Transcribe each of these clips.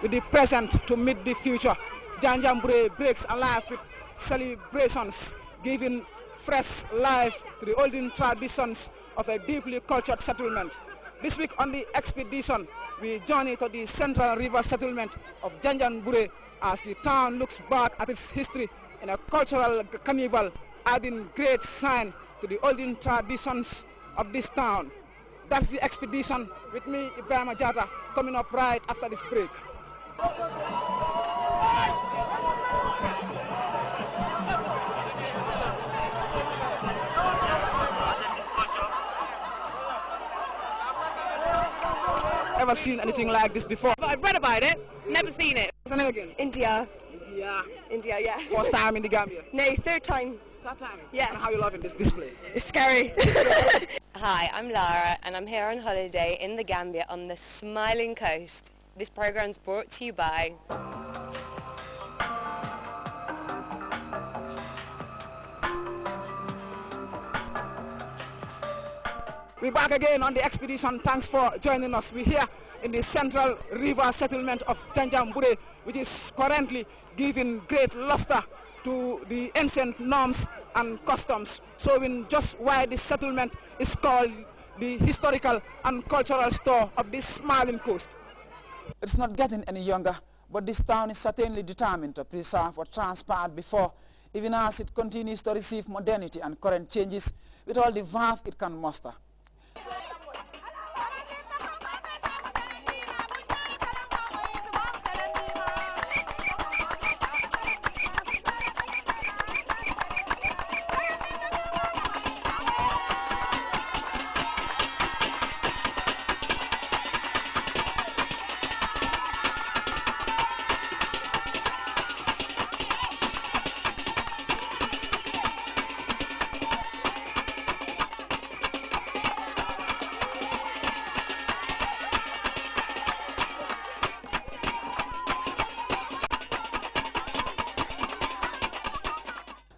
with the present to meet the future. Janjambure breaks alive with celebrations, giving fresh life to the olden traditions of a deeply cultured settlement. This week on the expedition, we journey to the central river settlement of Janjanbure as the town looks back at its history in a cultural carnival, adding great shine to the olden traditions of this town. That's the expedition with me, Ibrahim Ajata, coming up right after this break. Ever seen anything like this before? I've read about it, never seen it. What's the name again? India. India, yeah. First time in the Gambia? No, third time. Third time? Yeah. And how are you loving this display? It's scary. Hi, I'm Lara and I'm here on holiday in the Gambia on the Smiling Coast. This program's brought to you by We're back again on the expedition. Thanks for joining us. We're here in the central river settlement of Janjambure, which is currently giving great luster to the ancient norms and customs, showing just why this settlement is called the historical and cultural store of this smiling coast. It's not getting any younger, but this town is certainly determined to preserve what transpired before, even as it continues to receive modernity and current changes with all the verve it can muster.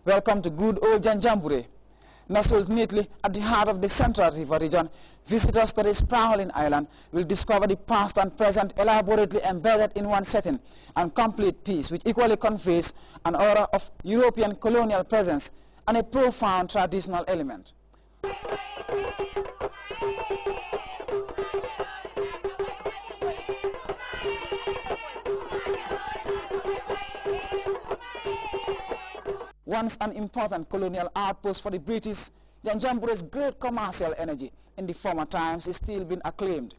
Welcome to good old Janjambure. Nestled neatly at the heart of the Central River region, visitors to this prowling island will discover the past and present elaborately embedded in one setting and complete piece, which equally conveys an aura of European colonial presence and a profound traditional element. Once an important colonial outpost for the British, Janjambure's great commercial energy in the former times is still being acclaimed.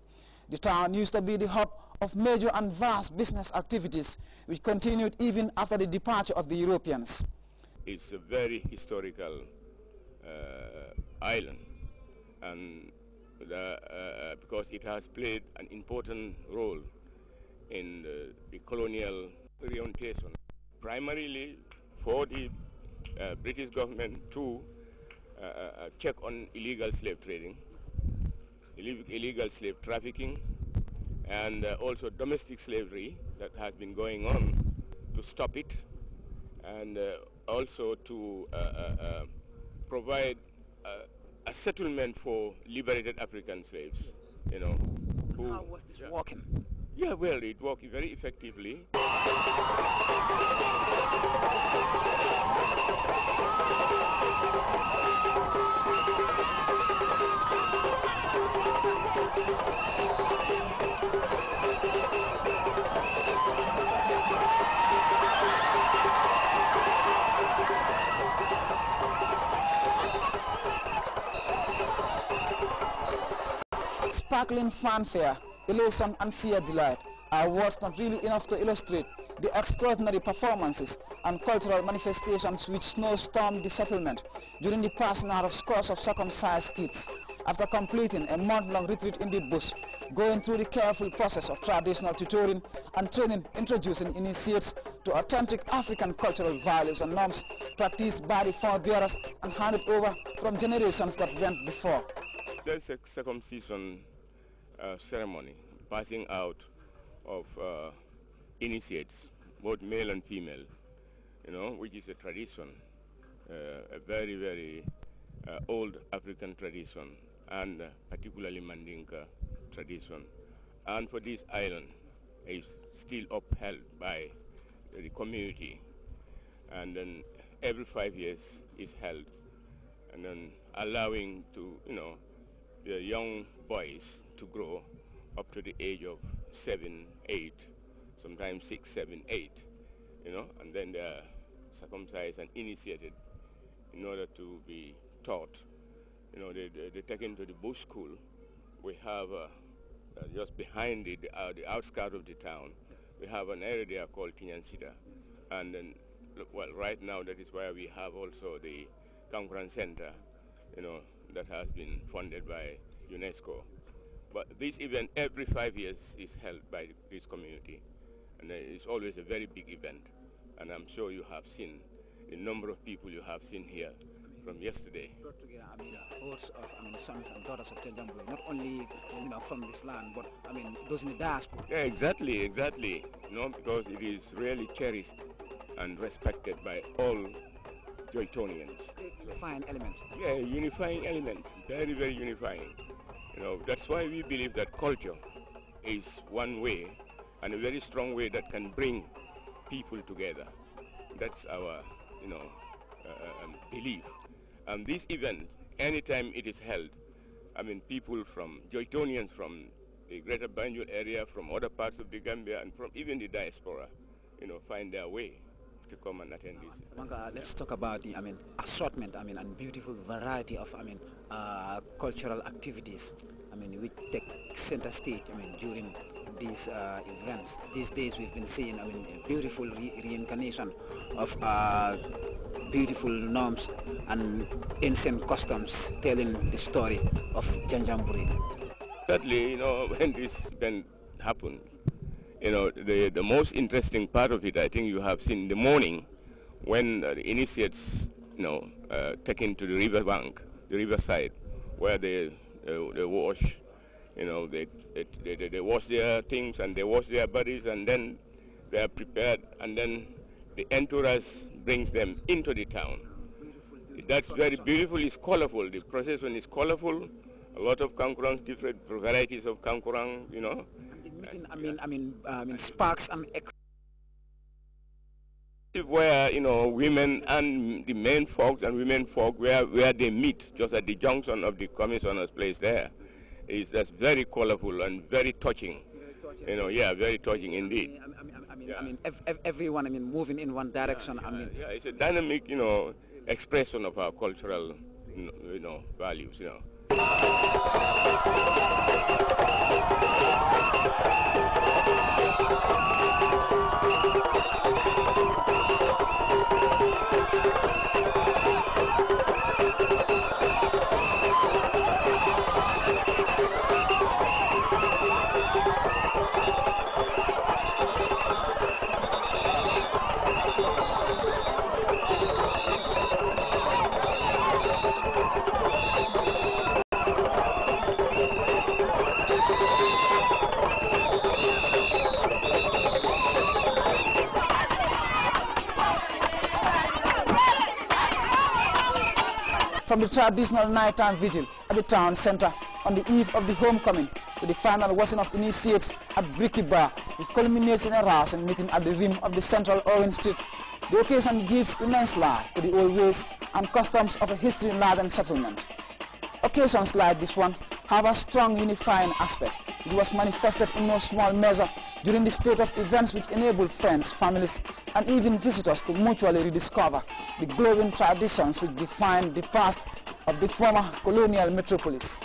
The town used to be the hub of major and vast business activities, which continued even after the departure of the Europeans. It's a very historical island, and because it has played an important role in the colonial orientation, primarily for the British government to check on illegal slave trading, illegal slave trafficking, and also domestic slavery that has been going on, to stop it, and also to provide a settlement for liberated African slaves, you know. How was this working? Yeah, well, it worked very effectively. Sparkling fanfare, elation and sheer delight are words not really enough to illustrate the extraordinary performances and cultural manifestations which snowstormed the settlement during the passing out of scores of circumcised kids after completing a month-long retreat in the bush, going through the careful process of traditional tutoring and training, introducing initiates to authentic African cultural values and norms practiced by the forebearers and handed over from generations that went before. There's a circumcision ceremony, passing out of initiates, both male and female, you know, which is a tradition, a very, very old African tradition, and particularly Mandinka tradition. And for this island, is still upheld by the community, and then every 5 years is held, and then allowing to, the young boys to grow up to the age of 7, 8, sometimes 6, 7, 8, and then they are circumcised and initiated in order to be taught. They're taken to the bush school. We have just behind the outskirts of the town, we have an area there called Tinyansita, and then, well, right now that is where we have also the Kankuran Center, that has been funded by UNESCO. But this event every 5 years is held by this community, and it's always a very big event. And I'm sure you have seen the number of people you have seen here from yesterday. Brought together, hordes of sons and daughters of Janjambure, not only from this land, but those in the diaspora. Yeah, exactly, because it is really cherished and respected by all Joytonians. Unifying element. Yeah, unifying element, very, very unifying. That's why we believe that culture is one way, and a very strong way that can bring people together. That's our, belief. And this event, anytime it is held, people from Joytonians from the Greater Banjul area, from other parts of the Gambia, and from even the diaspora, find their way to come and attend this. Let's talk about the assortment and beautiful variety of cultural activities which take center stage during these events. These days we've been seeing a beautiful reincarnation of beautiful norms and ancient customs telling the story of Janjambure. Certainly, when this event happened, the most interesting part of it, I think you have seen in the morning when the initiates, taken to the river bank, the riverside, where they wash, they wash their things and they wash their bodies, and then they are prepared, and then the entourage brings them into the town. That's very beautiful. It's colorful. The procession is colorful. A lot of kankurans, different varieties of kankurang, sparks and where women and the men folks and women folk where they meet just at the junction of the commissioner's place there. That's very colorful and very touching. Very touching indeed. Everyone moving in one direction. Yeah, it's a dynamic expression of our cultural values. From the traditional nighttime vigil at the town center on the eve of the homecoming to the final washing of initiates at Bricky Bar, which culminates in a rush and meeting at the rim of the central Owen Street. The occasion gives immense life to the old ways and customs of a history-laden settlement. Occasions like this one have a strong unifying aspect. It was manifested in no small measure during the spate of events which enabled friends, families, and even visitors to mutually rediscover the glowing traditions which define the past of the former colonial metropolis.